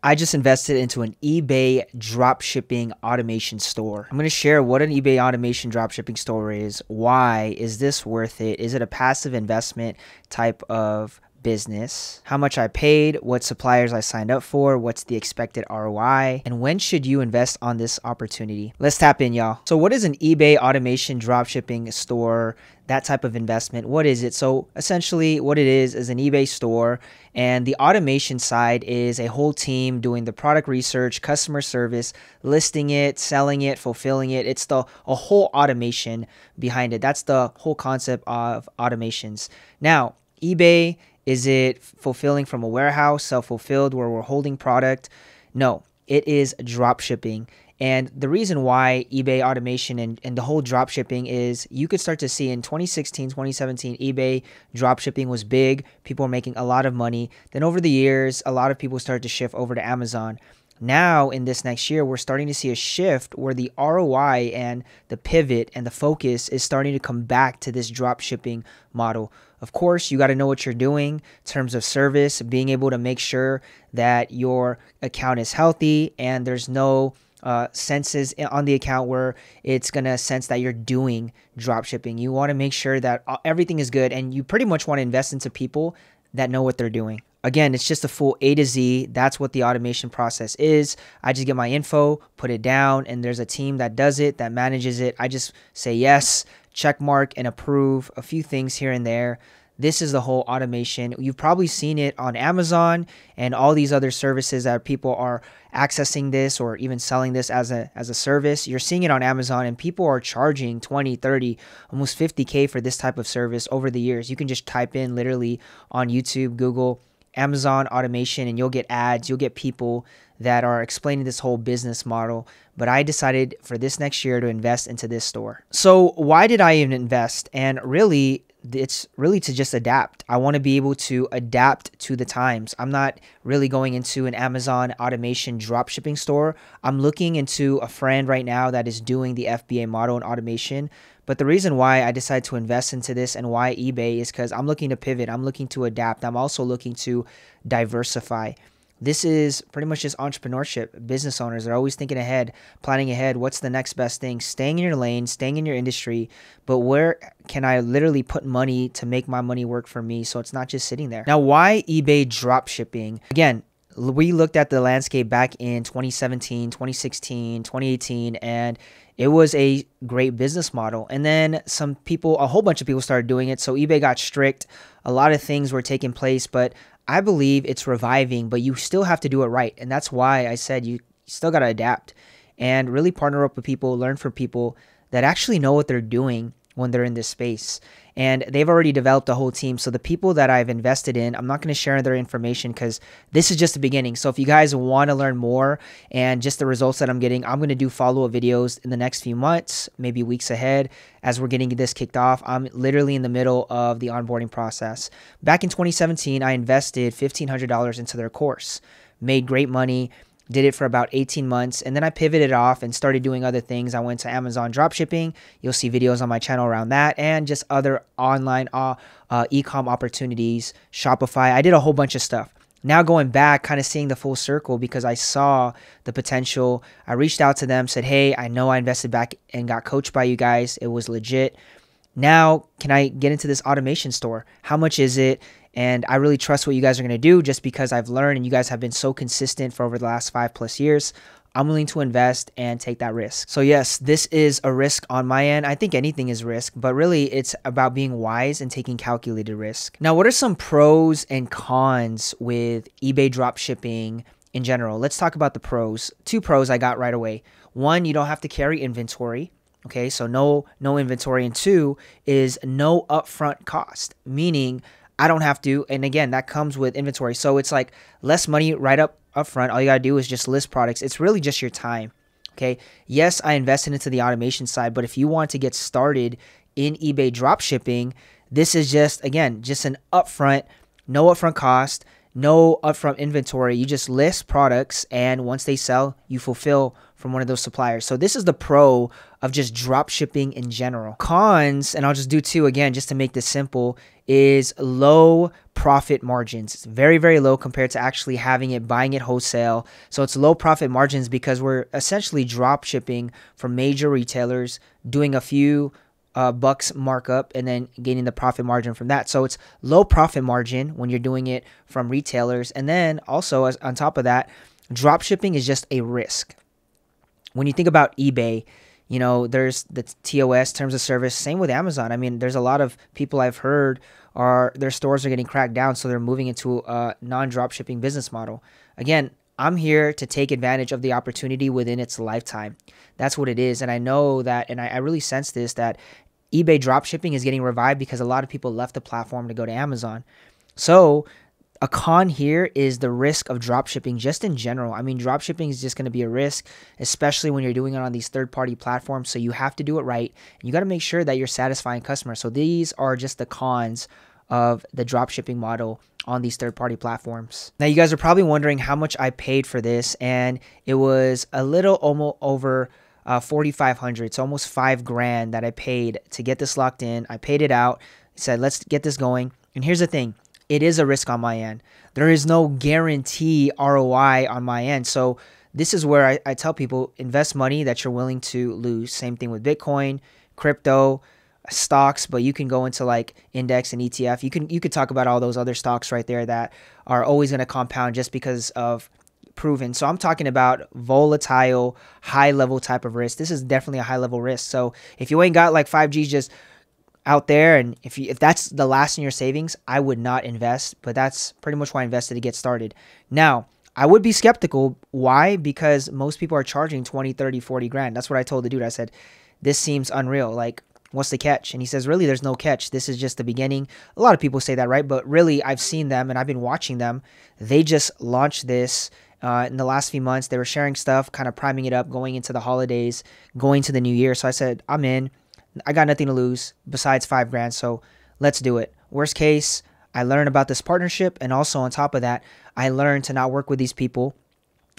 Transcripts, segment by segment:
I just invested into an eBay dropshipping automation store. I'm going to share what an eBay automation dropshipping store is. Why is this worth it? Is it a passive investment type of business? How much I paid, what suppliers I signed up for, what's the expected ROI, and when should you invest on this opportunity? Let's tap in, y'all. So what is an eBay automation dropshipping store? That type of investment, what is it? So essentially what it is an eBay store, and the automation side is a whole team doing the product research, customer service, listing it, selling it, fulfilling it. It's a whole automation behind it. That's the whole concept of automations. Now, eBay, is it fulfilling from a warehouse, self-fulfilled, where we're holding product? No, it is drop shipping. And the reason why eBay automation and the whole drop shipping is you could start to see in 2016, 2017, eBay drop shipping was big. People were making a lot of money. Then over the years, a lot of people started to shift over to Amazon. Now, in this next year, we're starting to see a shift where the ROI and the pivot and the focus is starting to come back to this drop shipping model. Of course, you got to know what you're doing in terms of service, being able to make sure that your account is healthy and there's no senses on the account where it's going to sense that you're doing drop shipping. You want to make sure that everything is good, and you pretty much want to invest into people that know what they're doing. Again, it's just a full A to Z. That's what the automation process is. I just get my info, put it down, and there's a team that does it, that manages it. I just say yes, check mark, and approve a few things here and there. This is the whole automation. You've probably seen it on Amazon and all these other services that people are accessing this or even selling this as a service. You're seeing it on Amazon, and people are charging 20, 30, almost 50K for this type of service over the years. You can just type in literally on YouTube, Google, Amazon automation, and you'll get ads. You'll get people that are explaining this whole business model. But I decided for this next year to invest into this store. So why did I even invest? And really, it's really to just adapt. I want to be able to adapt to the times. I'm not really going into an Amazon automation dropshipping store. I'm looking into a friend right now that is doing the FBA model and automation. But the reason why I decided to invest into this and why eBay is because I'm looking to pivot. I'm looking to adapt. I'm also looking to diversify. This is pretty much just entrepreneurship. Business owners are always thinking ahead, planning ahead. What's the next best thing? Staying in your lane, staying in your industry. But where can I literally put money to make my money work for me so it's not just sitting there? Now, why eBay dropshipping? Again, we looked at the landscape back in 2017, 2016, 2018, and it was a great business model. And then a whole bunch of people started doing it. So eBay got strict. A lot of things were taking place, but I believe it's reviving, but you still have to do it right. And that's why I said you still got to adapt and really partner up with people, learn from people that actually know what they're doing when they're in this space. And they've already developed a whole team. So the people that I've invested in, I'm not going to share their information because this is just the beginning. So if you guys want to learn more and just the results that I'm getting, I'm going to do follow-up videos in the next few months, maybe weeks ahead as we're getting this kicked off. I'm literally in the middle of the onboarding process. Back in 2017, I invested $1,500 into their course, made great money. Did it for about 18 months, and then I pivoted off and started doing other things. I went to Amazon dropshipping. You'll see videos on my channel around that, and just other online ecom opportunities, Shopify. I did a whole bunch of stuff. Now going back, kind of seeing the full circle because I saw the potential. I reached out to them, said, hey, I know I invested back and got coached by you guys. It was legit. Now, can I get into this automation store? How much is it? And I really trust what you guys are going to do just because I've learned and you guys have been so consistent for over the last 5+ years. I'm willing to invest and take that risk. So yes, this is a risk on my end. I think anything is risk, but really it's about being wise and taking calculated risk. Now, what are some pros and cons with eBay dropshipping in general? Let's talk about the pros. 2 pros I got right away. 1, you don't have to carry inventory. Okay, so no inventory. And 2 is no upfront cost, meaning I don't have to, and again, that comes with inventory. So it's like less money right up front. All you gotta do is just list products. It's really just your time. Okay. Yes, I invested into the automation side, but if you want to get started in eBay dropshipping, this is just, again, just an upfront, no upfront cost, no upfront inventory. You just list products, and once they sell, you fulfill from one of those suppliers. So this is the pro of just drop shipping in general. Cons, and I'll just do two again just to make this simple, is low profit margins. It's very, very low compared to actually buying it wholesale. So it's low profit margins because we're essentially drop shipping from major retailers, doing a few bucks markup and then gaining the profit margin from that. So it's low profit margin when you're doing it from retailers. And then also on top of that, drop shipping is just a risk. When you think about eBay, you know, there's the TOS, terms of service, same with Amazon. I mean, there's a lot of people I've heard their stores are getting cracked down, so they're moving into a non-drop shipping business model. Again, I'm here to take advantage of the opportunity within its lifetime. That's what it is. And I know that, and I really sense this, that eBay dropshipping is getting revived because a lot of people left the platform to go to Amazon. So a con here is the risk of dropshipping just in general. I mean, dropshipping is just going to be a risk, especially when you're doing it on these third-party platforms. So you have to do it right. And you got to make sure that you're satisfying customers. So these are just the cons of the dropshipping model on these third-party platforms. Now, you guys are probably wondering how much I paid for this, and it was a little almost over $4,500. It's almost $5,000 that I paid to get this locked in. I paid it out. I said, let's get this going. And here's the thing. It is a risk on my end. There is no guarantee ROI on my end. So this is where I tell people, invest money that you're willing to lose. Same thing with Bitcoin, crypto, stocks, but you can go into like index and ETF. You could talk about all those other stocks right there that are always going to compound just because of proven. So I'm talking about volatile, high level type of risk. This is definitely a high level risk. So if you ain't got like 5G just out there, and if that's the last in your savings, I would not invest, but that's pretty much why I invested to get started. Now, I would be skeptical. Why? Because most people are charging 20, 30, 40 grand. That's what I told the dude. I said, this seems unreal. Like, what's the catch? And he says, really, there's no catch. This is just the beginning. A lot of people say that, right? But really, I've seen them and I've been watching them. They just launched this in the last few months. They were sharing stuff, kind of priming it up, going into the holidays, going to the new year. So I said, I'm in. I got nothing to lose besides $5,000. So let's do it. Worst case, I learned about this partnership. And also on top of that, I learned to not work with these people.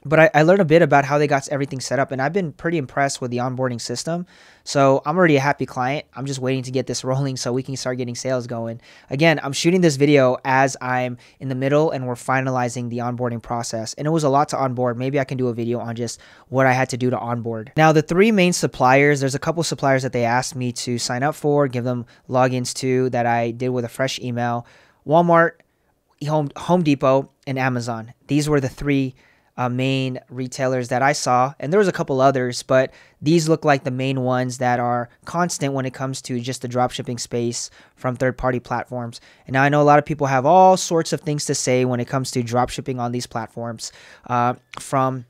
But I learned a bit about how they got everything set up, and I've been pretty impressed with the onboarding system. So I'm already a happy client. I'm just waiting to get this rolling so we can start getting sales going. Again, I'm shooting this video as I'm in the middle and we're finalizing the onboarding process. And it was a lot to onboard. Maybe I can do a video on just what I had to do to onboard. Now, the three main suppliers, there's a couple suppliers that they asked me to sign up for, give them logins to, that I did with a fresh email. Walmart, Home Depot, and Amazon. These were the three main retailers that I saw, and there was a couple others, but these look like the main ones that are constant when it comes to just the dropshipping space from third-party platforms. And now I know a lot of people have all sorts of things to say when it comes to dropshipping on these platforms, from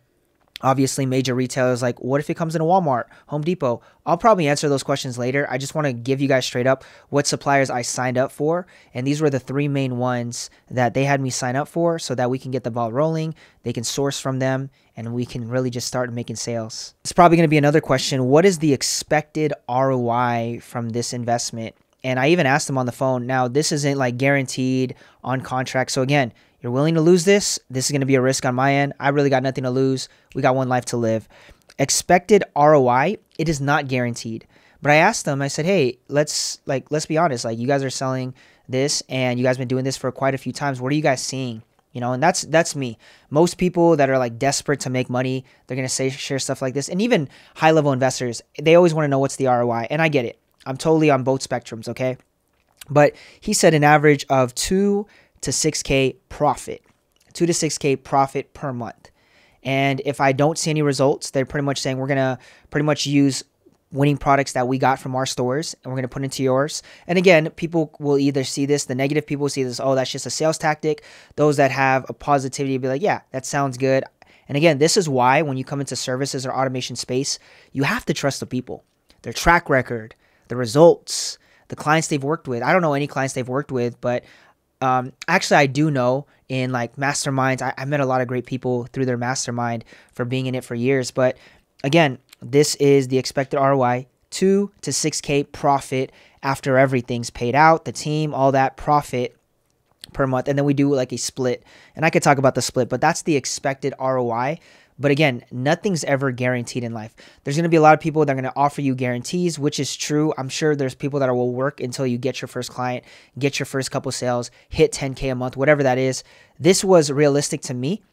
obviously major retailers like, what if it comes in a Walmart, Home Depot? I'll probably answer those questions later. I just want to give you guys straight up what suppliers I signed up for. And these were the three main ones that they had me sign up for so that we can get the ball rolling. They can source from them and we can really just start making sales. It's probably going to be another question. What is the expected ROI from this investment? And I even asked them on the phone. Now, this isn't like guaranteed on contract. So again, you're willing to lose this. This is going to be a risk on my end. I really got nothing to lose. We got one life to live. Expected ROI, it is not guaranteed. But I asked them, I said, hey, let's be honest. Like, you guys are selling this and you guys been doing this for quite a few times. What are you guys seeing? You know, and that's me. Most people that are like desperate to make money, they're going to share stuff like this. And even high level investors, they always want to know what's the ROI. And I get it. I'm totally on both spectrums. Okay. But he said an average of 2 to 6K profit, 2 to 6K profit per month. And if I don't see any results, they're pretty much saying we're going to pretty much use winning products that we got from our stores and we're going to put into yours. And again, people will either see this, the negative people will see this, oh, that's just a sales tactic. Those that have a positivity will be like, yeah, that sounds good. And again, this is why when you come into services or automation space, you have to trust the people, their track record, the results, the clients they've worked with. I don't know any clients they've worked with, but actually, I do know in like masterminds, I met a lot of great people through their mastermind for being in it for years. But again, this is the expected ROI, 2 to 6K profit after everything's paid out, the team, all that profit per month. And then we do like a split. And I could talk about the split, but that's the expected ROI. But again, nothing's ever guaranteed in life. There's going to be a lot of people that are going to offer you guarantees, which is true. I'm sure there's people that will work until you get your first client, get your first couple sales, hit 10K a month, whatever that is. This was realistic to me.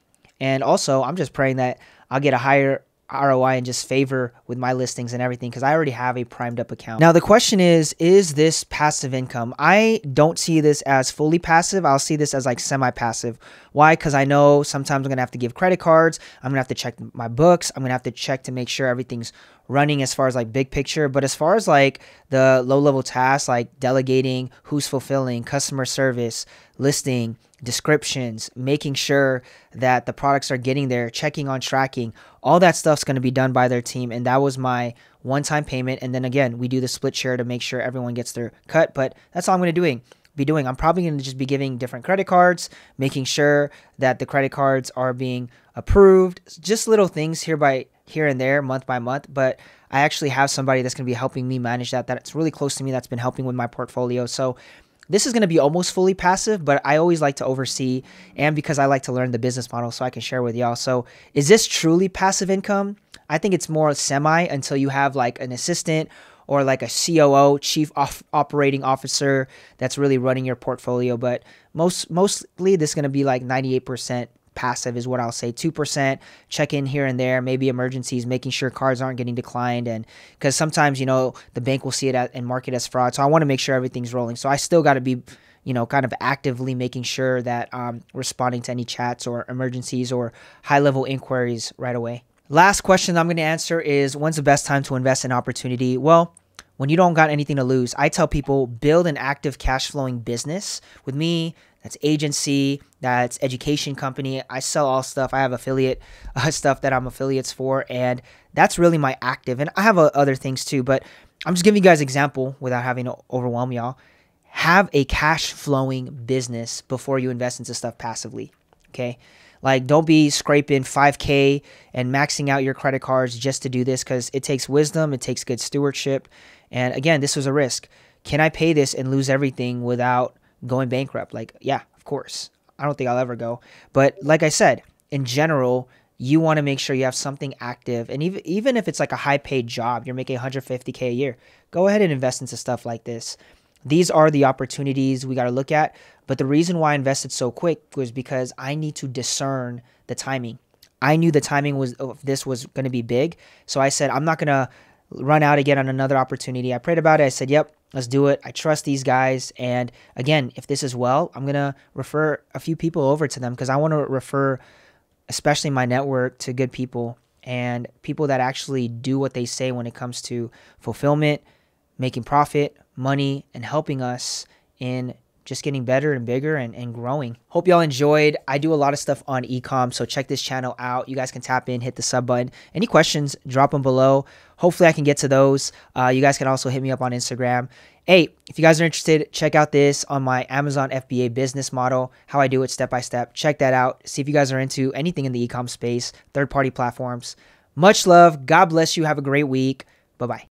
And also, I'm just praying that I'll get a higher ROI and just favor with my listings and everything because I already have a primed up account. Now, the question is this passive income? I don't see this as fully passive. I'll see this as like semi-passive. Why? Because I know sometimes I'm going to have to give credit cards. I'm going to have to check my books. I'm going to have to check to make sure everything's running as far as like big picture. But as far as like the low level tasks like delegating, who's fulfilling, customer service, listing, descriptions, making sure that the products are getting there, checking on tracking, all that stuff's going to be done by their team. And that was my one-time payment. And then again, we do the split share to make sure everyone gets their cut. But that's all I'm going to be doing. I'm probably going to just be giving different credit cards, making sure that the credit cards are being approved, just little things here and there, month by month. But I actually have somebody that's going to be helping me manage that. That's really close to me. That's been helping with my portfolio. So this is going to be almost fully passive, but I always like to oversee, and because I like to learn the business model so I can share with y'all. So is this truly passive income? I think it's more semi until you have like an assistant or like a COO, chief operating officer, that's really running your portfolio. But mostly this is going to be like 98% passive is what I'll say. 2% check in here and there, maybe emergencies, making sure cards aren't getting declined. And because sometimes, you know, the bank will see it and mark it as fraud. So I want to make sure everything's rolling. So I still got to be, you know, kind of actively making sure that responding to any chats or emergencies or high level inquiries right away. Last question I'm going to answer is, when's the best time to invest in opportunity? Well, when you don't got anything to lose. I tell people, build an active cash flowing business. With me, that's agency, that's education company. I sell all stuff. I have affiliate stuff that I'm affiliates for, and that's really my active. And I have other things too, but I'm just giving you guys an example without having to overwhelm y'all. Have a cash flowing business before you invest into stuff passively, okay? Like, don't be scraping 5K and maxing out your credit cards just to do this, because it takes wisdom, it takes good stewardship. And again, this was a risk. Can I pay this and lose everything without going bankrupt? Like, yeah, of course. I don't think I'll ever go. But like I said, in general, you want to make sure you have something active. And even if it's like a high paid job, you're making $150K a year, go ahead and invest into stuff like this. These are the opportunities we got to look at. But the reason why I invested so quick was because I need to discern the timing. I knew the timing of this was going to be big. So I said, I'm not going to run out again on another opportunity. I prayed about it. I said, yep, let's do it. I trust these guys. And again, if this is well, I'm going to refer a few people over to them, because I want to refer, especially my network, to good people and people that actually do what they say when it comes to fulfillment, making profit, money, and helping us in just getting better and bigger and growing. Hope y'all enjoyed. I do a lot of stuff on ecom, so check this channel out. You guys can tap in, hit the sub button. Any questions, drop them below. Hopefully I can get to those. You guys can also hit me up on Instagram. Hey, if you guys are interested, check out this on my Amazon FBA business model, how I do it step by step. Check that out. See if you guys are into anything in the ecom space, third-party platforms. Much love. God bless you. Have a great week. Bye-bye.